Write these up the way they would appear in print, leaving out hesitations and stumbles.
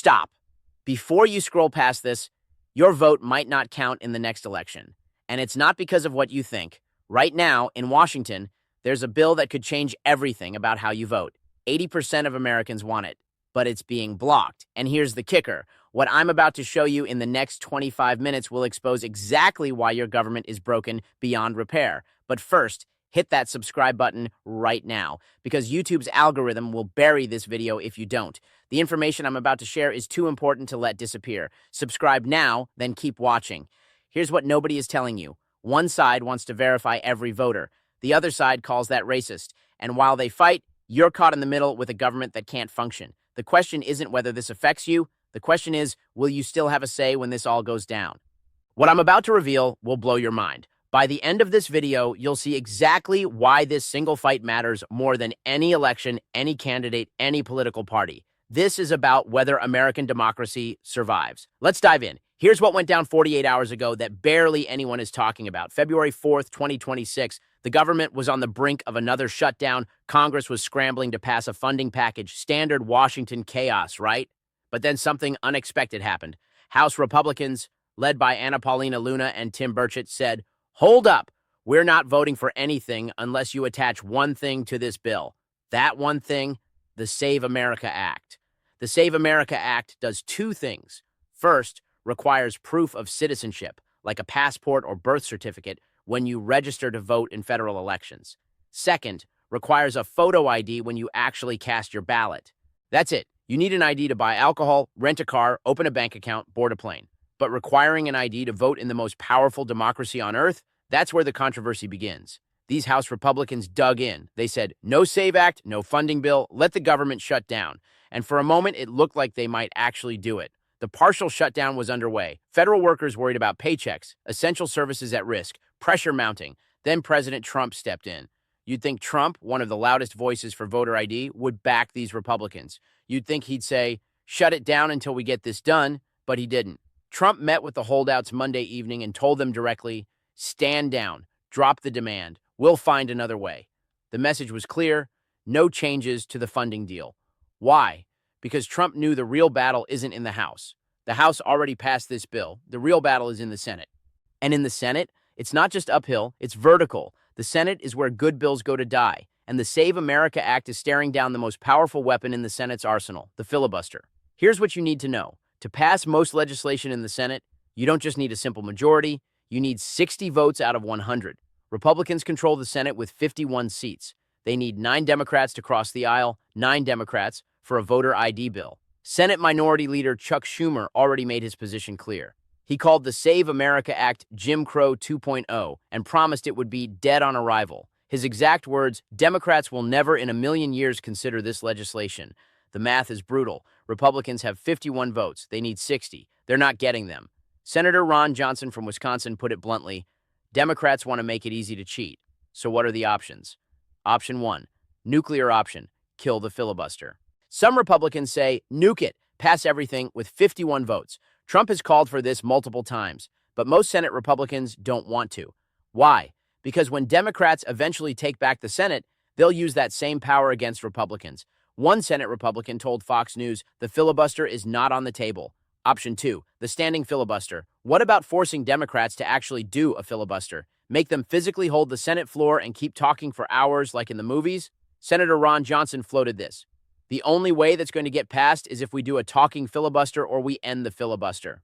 stop. Before you scroll past this, your vote might not count in the next election. And it's not because of what you think. Right now, in Washington, there's a bill that could change everything about how you vote. 80% of Americans want it, but it's being blocked. And here's the kicker. What I'm about to show you in the next 25 minutes will expose exactly why your government is broken beyond repair. But first, hit that subscribe button right now, because YouTube's algorithm will bury this video if you don't. The information I'm about to share is too important to let disappear. Subscribe now, then keep watching. Here's what nobody is telling you. One side wants to verify every voter. The other side calls that racist. And while they fight, you're caught in the middle with a government that can't function. The question isn't whether this affects you. The question is, will you still have a say when this all goes down? What I'm about to reveal will blow your mind. By the end of this video, you'll see exactly why this single fight matters more than any election, any candidate, any political party. This is about whether American democracy survives. Let's dive in. Here's what went down 48 hours ago that barely anyone is talking about. February 4th, 2026, the government was on the brink of another shutdown. Congress was scrambling to pass a funding package. Standard Washington chaos, right? But then something unexpected happened. House Republicans, led by Anna Paulina Luna and Tim Burchett, said, "Hold up, we're not voting for anything unless you attach one thing to this bill." That one thing, the Save America Act. The Save America Act does two things. First, requires proof of citizenship, like a passport or birth certificate, when you register to vote in federal elections. Second, requires a photo ID when you actually cast your ballot. That's it. You need an ID to buy alcohol, rent a car, open a bank account, board a plane. But requiring an ID to vote in the most powerful democracy on earth, that's where the controversy begins. These House Republicans dug in. They said, no SAVE Act, no funding bill, let the government shut down. And for a moment, it looked like they might actually do it. The partial shutdown was underway. Federal workers worried about paychecks, essential services at risk, pressure mounting. Then President Trump stepped in. You'd think Trump, one of the loudest voices for voter ID, would back these Republicans. You'd think he'd say, shut it down until we get this done, but he didn't. Trump met with the holdouts Monday evening and told them directly, stand down, drop the demand, we'll find another way. The message was clear, no changes to the funding deal. Why? Because Trump knew the real battle isn't in the House. The House already passed this bill. The real battle is in the Senate. And in the Senate, it's not just uphill, it's vertical. The Senate is where good bills go to die. And the Save America Act is staring down the most powerful weapon in the Senate's arsenal, the filibuster. Here's what you need to know. To pass most legislation in the Senate, you don't just need a simple majority, you need 60 votes out of 100. Republicans control the Senate with 51 seats. They need 9 Democrats to cross the aisle, 9 Democrats for a voter ID bill. Senate Minority Leader Chuck Schumer already made his position clear. He called the Save America Act Jim Crow 2.0 and promised it would be dead on arrival. His exact words, Democrats will never in a million years consider this legislation. The math is brutal. Republicans have 51 votes. They need 60. They're not getting them. Senator Ron Johnson from Wisconsin put it bluntly, Democrats want to make it easy to cheat. So what are the options? Option 1, nuclear option, kill the filibuster. Some Republicans say, nuke it, pass everything with 51 votes. Trump has called for this multiple times, but most Senate Republicans don't want to. Why? Because when Democrats eventually take back the Senate, they'll use that same power against Republicans. One Senate Republican told Fox News the filibuster is not on the table. Option 2, the standing filibuster. What about forcing Democrats to actually do a filibuster? Make them physically hold the Senate floor and keep talking for hours like in the movies? Senator Ron Johnson floated this. The only way that's going to get passed is if we do a talking filibuster or we end the filibuster.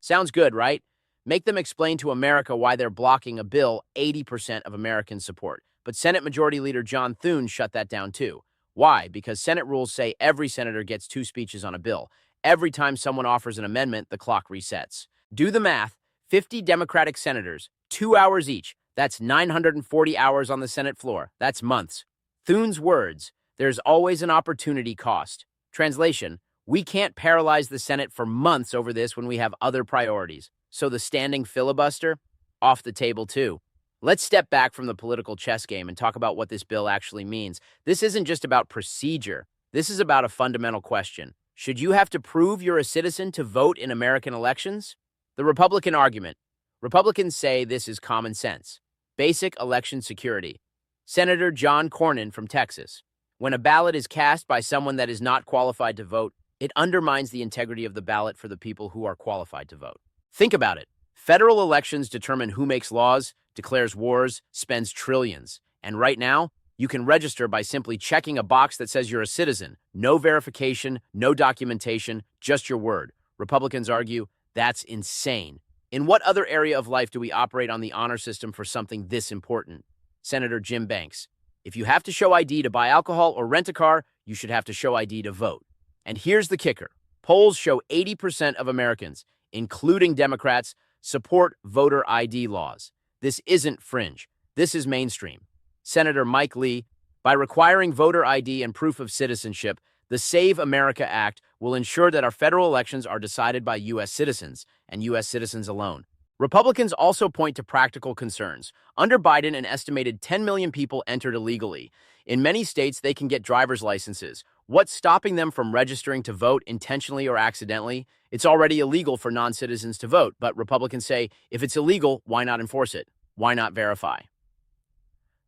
Sounds good, right? Make them explain to America why they're blocking a bill 80% of Americans support. But Senate Majority Leader John Thune shut that down too. Why? Because Senate rules say every senator gets 2 speeches on a bill. Every time someone offers an amendment, the clock resets. Do the math. 50 Democratic senators, 2 hours each. That's 940 hours on the Senate floor. That's months. Thune's words, there's always an opportunity cost. Translation, we can't paralyze the Senate for months over this when we have other priorities. So the standing filibuster, off the table too. Let's step back from the political chess game and talk about what this bill actually means. This isn't just about procedure. This is about a fundamental question. Should you have to prove you're a citizen to vote in American elections? The Republican argument. Republicans say this is common sense. Basic election security. Senator John Cornyn from Texas. When a ballot is cast by someone that is not qualified to vote, It undermines the integrity of the ballot for the people who are qualified to vote. Think about it. Federal elections determine who makes laws, declares wars, spends trillions. And right now, you can register by simply checking a box that says you're a citizen. No verification, no documentation, just your word. Republicans argue that's insane. In what other area of life do we operate on the honor system for something this important? Senator Jim Banks. If you have to show ID to buy alcohol or rent a car, you should have to show ID to vote. And here's the kicker. Polls show 80% of Americans, including Democrats, support voter ID laws. This isn't fringe. This is mainstream. Senator Mike Lee, by requiring voter ID and proof of citizenship, the Save America Act will ensure that our federal elections are decided by U.S. citizens and U.S. citizens alone. Republicans also point to practical concerns. Under Biden, an estimated 10 million people entered illegally. In many states, they can get driver's licenses. What's stopping them from registering to vote intentionally or accidentally? It's already illegal for non-citizens to vote, but Republicans say, if it's illegal, why not enforce it? Why not verify?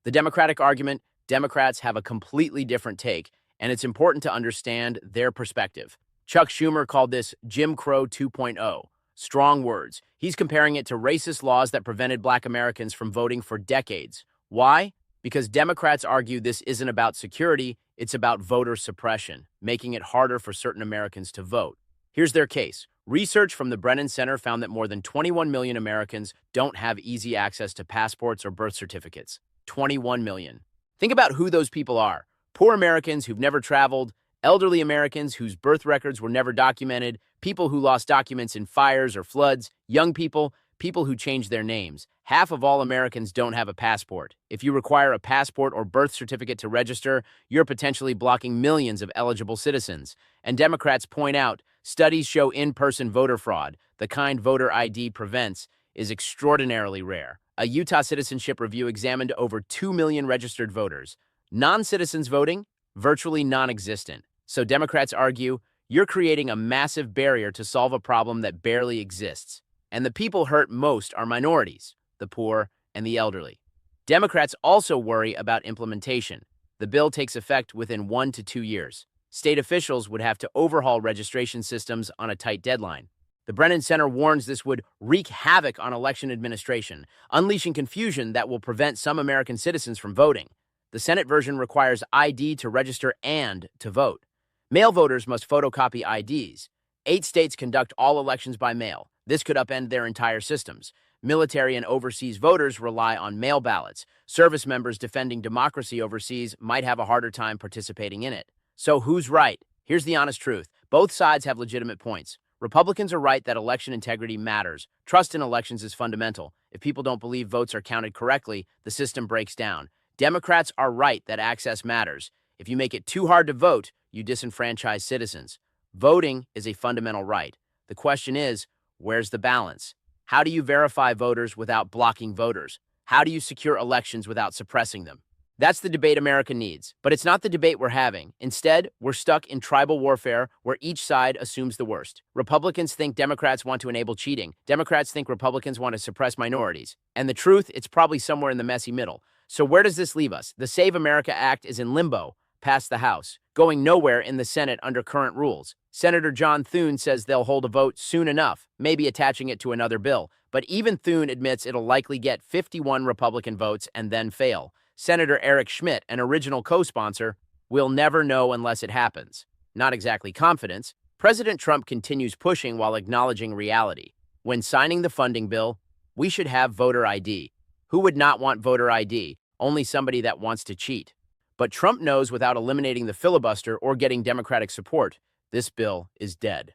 The Democratic argument, Democrats have a completely different take, and it's important to understand their perspective. Chuck Schumer called this Jim Crow 2.0. Strong words. He's comparing it to racist laws that prevented Black Americans from voting for decades. Why? Because Democrats argue this isn't about security, it's about voter suppression, making it harder for certain Americans to vote. Here's their case. Research from the Brennan Center found that more than 21 million Americans don't have easy access to passports or birth certificates. 21 million. Think about who those people are. Poor Americans who've never traveled, elderly Americans whose birth records were never documented, people who lost documents in fires or floods, young people, people who changed their names. Half of all Americans don't have a passport. If you require a passport or birth certificate to register, you're potentially blocking millions of eligible citizens. And Democrats point out, studies show in-person voter fraud, the kind voter ID prevents, is extraordinarily rare. A Utah Citizenship Review examined over 2 million registered voters. Non-citizens voting? Virtually non-existent. So Democrats argue, you're creating a massive barrier to solve a problem that barely exists. And the people hurt most are minorities, the poor and the elderly. Democrats also worry about implementation. The bill takes effect within 1 to 2 years. State officials would have to overhaul registration systems on a tight deadline. The Brennan Center warns this would wreak havoc on election administration, unleashing confusion that will prevent some American citizens from voting. The Senate version requires ID to register and to vote. Mail voters must photocopy IDs. 8 states conduct all elections by mail. This could upend their entire systems. Military and overseas voters rely on mail ballots. Service members defending democracy overseas might have a harder time participating in it. So who's right? Here's the honest truth. Both sides have legitimate points. Republicans are right that election integrity matters. Trust in elections is fundamental. If people don't believe votes are counted correctly, the system breaks down. Democrats are right that access matters. If you make it too hard to vote, you disenfranchise citizens. Voting is a fundamental right. The question is, where's the balance? How do you verify voters without blocking voters? How do you secure elections without suppressing them? That's the debate America needs, but it's not the debate we're having. Instead, we're stuck in tribal warfare where each side assumes the worst. Republicans think Democrats want to enable cheating. Democrats think Republicans want to suppress minorities. And the truth, it's probably somewhere in the messy middle. So where does this leave us? The Save America Act is in limbo, past the House, going nowhere in the Senate under current rules. Senator John Thune says they'll hold a vote soon enough, maybe attaching it to another bill. But even Thune admits it'll likely get 51 Republican votes and then fail. Senator Eric Schmidt, an original co-sponsor, will never know unless it happens. Not exactly confidence. President Trump continues pushing while acknowledging reality. When signing the funding bill, we should have voter ID. Who would not want voter ID? Only somebody that wants to cheat. But Trump knows without eliminating the filibuster or getting Democratic support, this bill is dead.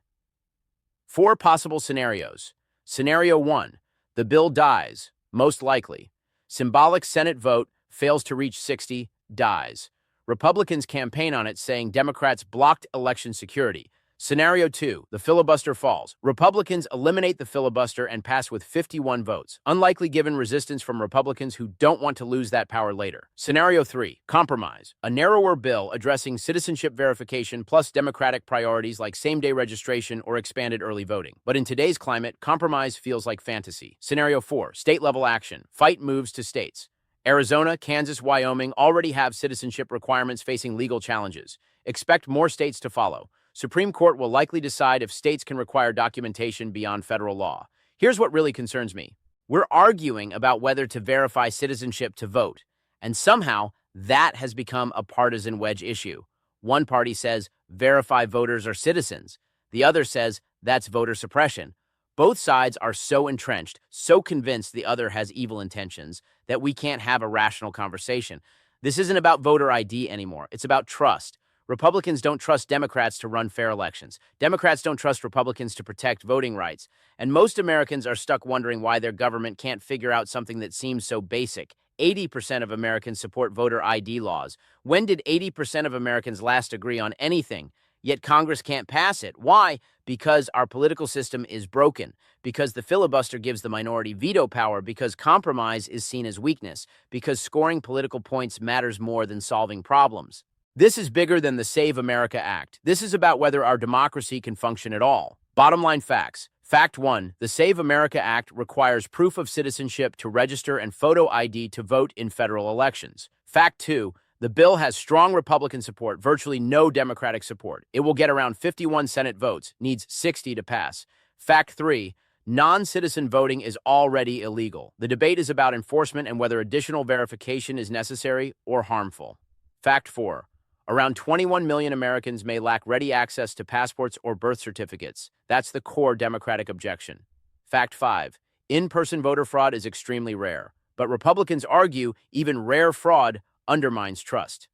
4 possible scenarios. Scenario 1, the bill dies, most likely. Symbolic Senate vote fails to reach 60, dies. Republicans campaign on it, saying Democrats blocked election security. Scenario 2, the filibuster falls. Republicans eliminate the filibuster and pass with 51 votes, unlikely given resistance from Republicans who don't want to lose that power later. Scenario 3, compromise. A narrower bill addressing citizenship verification plus Democratic priorities like same-day registration or expanded early voting. But in today's climate, compromise feels like fantasy. Scenario 4, state-level action. Fight moves to states. Arizona, Kansas, Wyoming already have citizenship requirements facing legal challenges. Expect more states to follow. Supreme Court will likely decide if states can require documentation beyond federal law. Here's what really concerns me. We're arguing about whether to verify citizenship to vote, and somehow that has become a partisan wedge issue. One party says verify voters are citizens. The other says that's voter suppression. Both sides are so entrenched, so convinced the other has evil intentions, that we can't have a rational conversation. This isn't about voter ID anymore. It's about trust. Republicans don't trust Democrats to run fair elections. Democrats don't trust Republicans to protect voting rights. And most Americans are stuck wondering why their government can't figure out something that seems so basic. 80% of Americans support voter ID laws. When did 80% of Americans last agree on anything? Yet Congress can't pass it. Why? Because our political system is broken, because the filibuster gives the minority veto power, because compromise is seen as weakness, because scoring political points matters more than solving problems. This is bigger than the Save America Act. This is about whether our democracy can function at all. Bottom line facts. Fact 1, the Save America Act requires proof of citizenship to register and photo ID to vote in federal elections. Fact 2, the bill has strong Republican support, virtually no Democratic support. It will get around 51 Senate votes, needs 60 to pass. Fact 3, non-citizen voting is already illegal. The debate is about enforcement and whether additional verification is necessary or harmful. Fact 4, around 21 million Americans may lack ready access to passports or birth certificates. That's the core Democratic objection. Fact 5, in-person voter fraud is extremely rare, but Republicans argue even rare fraud undermines trust.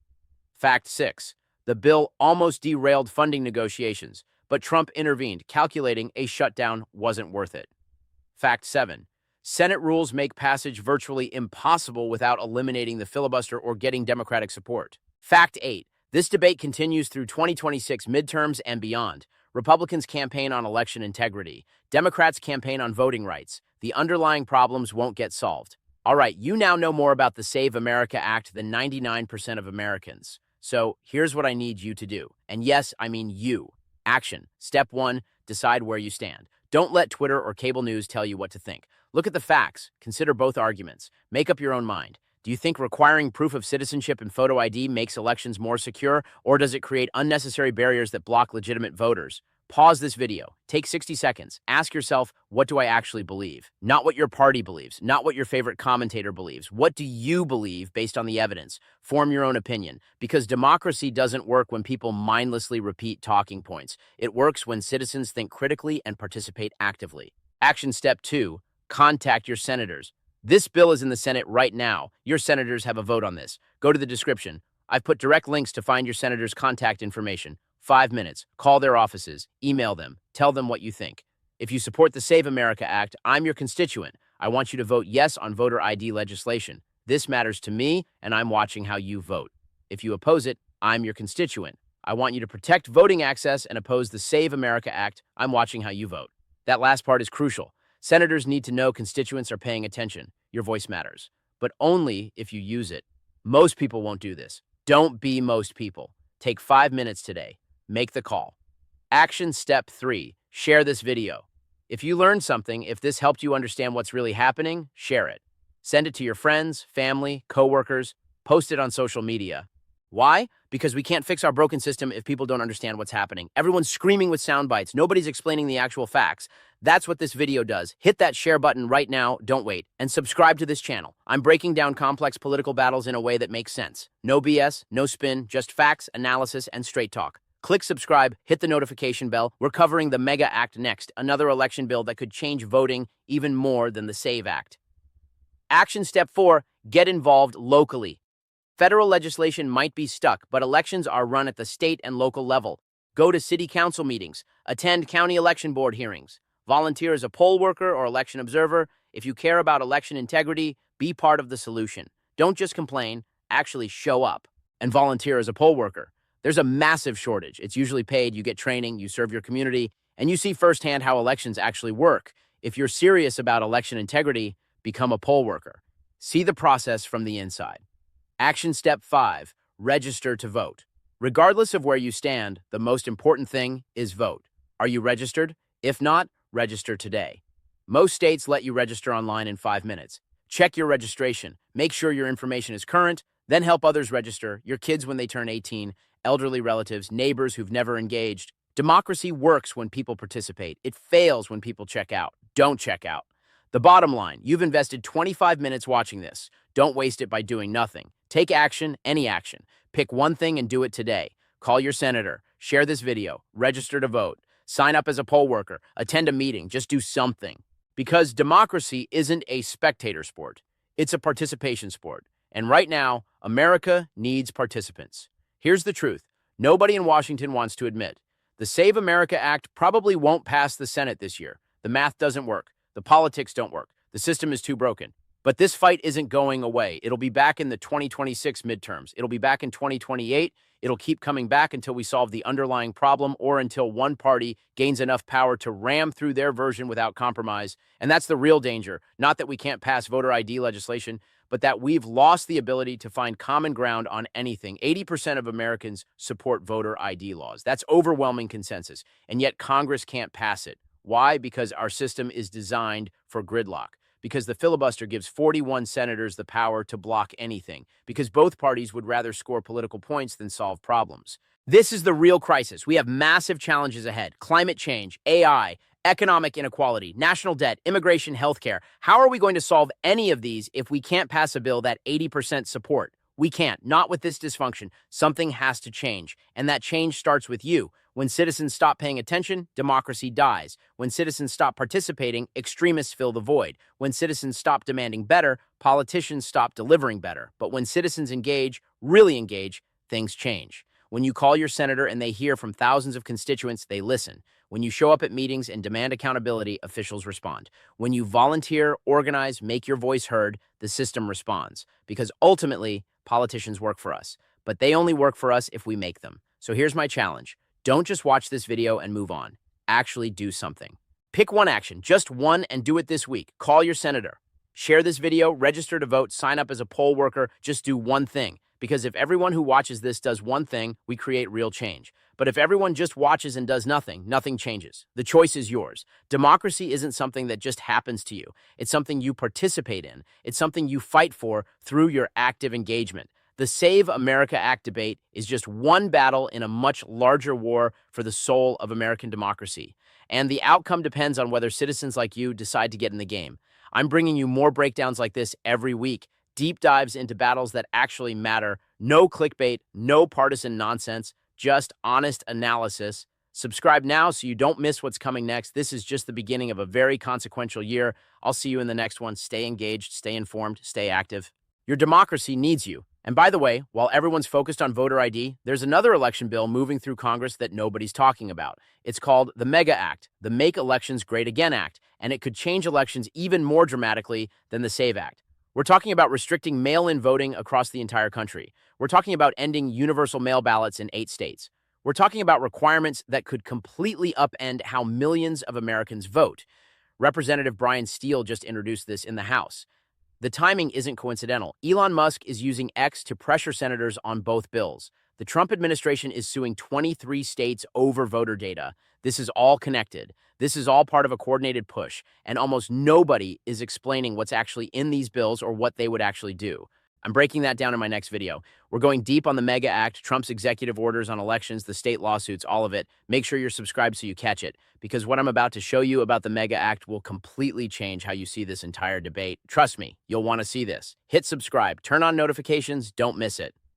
Fact 6, the bill almost derailed funding negotiations, but Trump intervened, calculating a shutdown wasn't worth it. Fact 7, Senate rules make passage virtually impossible without eliminating the filibuster or getting Democratic support. Fact 8, this debate continues through 2026 midterms and beyond. Republicans campaign on election integrity. Democrats campaign on voting rights. The underlying problems won't get solved. All right, you now know more about the Save America Act than 99% of Americans. So here's what I need you to do. And yes, I mean you. Action. Step 1, decide where you stand. Don't let Twitter or cable news tell you what to think. Look at the facts. Consider both arguments. Make up your own mind. Do you think requiring proof of citizenship and photo ID makes elections more secure, or does it create unnecessary barriers that block legitimate voters? Pause this video. Take 60 seconds. Ask yourself, what do I actually believe? Not what your party believes, not what your favorite commentator believes. What do you believe based on the evidence? Form your own opinion, because democracy doesn't work when people mindlessly repeat talking points. It works when citizens think critically and participate actively. Action step 2, contact your senators. This bill is in the Senate right now. Your senators have a vote on this. Go to the description. I've put direct links to find your senator's contact information. 5 minutes. Call their offices. Email them. Tell them what you think. If you support the Save America Act, I'm your constituent. I want you to vote yes on voter ID legislation. This matters to me, and I'm watching how you vote. If you oppose it, I'm your constituent. I want you to protect voting access and oppose the Save America Act. I'm watching how you vote. That last part is crucial. Senators need to know constituents are paying attention. Your voice matters, but only if you use it. Most people won't do this. Don't be most people. Take 5 minutes today. Make the call. Action step 3, share this video. If you learned something, if this helped you understand what's really happening, share it. Send it to your friends, family, coworkers, post it on social media. Why? Because we can't fix our broken system if people don't understand what's happening. Everyone's screaming with sound bites. Nobody's explaining the actual facts. That's what this video does. Hit that share button right now, don't wait, and subscribe to this channel. I'm breaking down complex political battles in a way that makes sense. No BS, no spin, just facts, analysis, and straight talk. Click subscribe, hit the notification bell. We're covering the Mega Act next, another election bill that could change voting even more than the SAVE Act. Action step 4, get involved locally. Federal legislation might be stuck, but elections are run at the state and local level. Go to city council meetings, attend county election board hearings, volunteer as a poll worker or election observer. If you care about election integrity, be part of the solution. Don't just complain, actually show up and volunteer as a poll worker. There's a massive shortage. It's usually paid, you get training, you serve your community, and you see firsthand how elections actually work. If you're serious about election integrity, become a poll worker. See the process from the inside. Action step 5, register to vote. Regardless of where you stand, the most important thing is vote. Are you registered? If not, register today. Most states let you register online in 5 minutes. Check your registration. Make sure your information is current, then help others register, your kids when they turn 18, elderly relatives, neighbors who've never engaged. Democracy works when people participate. It fails when people check out. Don't check out. The bottom line, you've invested 25 minutes watching this. Don't waste it by doing nothing. Take action, any action. Pick one thing and do it today. Call your senator. Share this video. Register to vote. Sign up as a poll worker. Attend a meeting. Just do something. Because democracy isn't a spectator sport. It's a participation sport. And right now, America needs participants. Here's the truth. Nobody in Washington wants to admit. The Save America Act probably won't pass the Senate this year. The math doesn't work. The politics don't work. The system is too broken. But this fight isn't going away. It'll be back in the 2026 midterms. It'll be back in 2028. It'll keep coming back until we solve the underlying problem or until one party gains enough power to ram through their version without compromise. And that's the real danger. Not that we can't pass voter ID legislation, but that we've lost the ability to find common ground on anything. 80% of Americans support voter ID laws. That's overwhelming consensus. And yet Congress can't pass it. Why? Because our system is designed for gridlock. Because the filibuster gives 41 senators the power to block anything. Because both parties would rather score political points than solve problems. This is the real crisis. We have massive challenges ahead. Climate change, AI, economic inequality, national debt, immigration, healthcare. How are we going to solve any of these if we can't pass a bill that 80% support? We can't. Not with this dysfunction. Something has to change. And that change starts with you. When citizens stop paying attention, democracy dies. When citizens stop participating, extremists fill the void. When citizens stop demanding better, politicians stop delivering better. But when citizens engage, really engage, things change. When you call your senator and they hear from thousands of constituents, they listen. When you show up at meetings and demand accountability, officials respond. When you volunteer, organize, make your voice heard, the system responds. Because ultimately, politicians work for us. But they only work for us if we make them. So here's my challenge. Don't just watch this video and move on. Actually do something. Pick one action, just one, and do it this week. Call your senator. Share this video, register to vote, sign up as a poll worker. Just do one thing. Because if everyone who watches this does one thing, we create real change. But if everyone just watches and does nothing, nothing changes. The choice is yours. Democracy isn't something that just happens to you. It's something you participate in. It's something you fight for through your active engagement. The Save America Act debate is just one battle in a much larger war for the soul of American democracy. And the outcome depends on whether citizens like you decide to get in the game. I'm bringing you more breakdowns like this every week. Deep dives into battles that actually matter. No clickbait, no partisan nonsense, just honest analysis. Subscribe now so you don't miss what's coming next. This is just the beginning of a very consequential year. I'll see you in the next one. Stay engaged, stay informed, stay active. Your democracy needs you. And by the way, while everyone's focused on voter ID, there's another election bill moving through Congress that nobody's talking about. It's called the MEGA Act, the Make Elections Great Again Act, and it could change elections even more dramatically than the SAVE Act. We're talking about restricting mail-in voting across the entire country. We're talking about ending universal mail ballots in 8 states. We're talking about requirements that could completely upend how millions of Americans vote. Representative Brian Steele just introduced this in the House. The timing isn't coincidental. Elon Musk is using X to pressure senators on both bills. The Trump administration is suing 23 states over voter data. This is all connected. This is all part of a coordinated push, and almost nobody is explaining what's actually in these bills or what they would actually do. I'm breaking that down in my next video. We're going deep on the MEGA Act, Trump's executive orders on elections, the state lawsuits, all of it. Make sure you're subscribed so you catch it, because what I'm about to show you about the MEGA Act will completely change how you see this entire debate. Trust me, you'll want to see this. Hit subscribe, turn on notifications, don't miss it.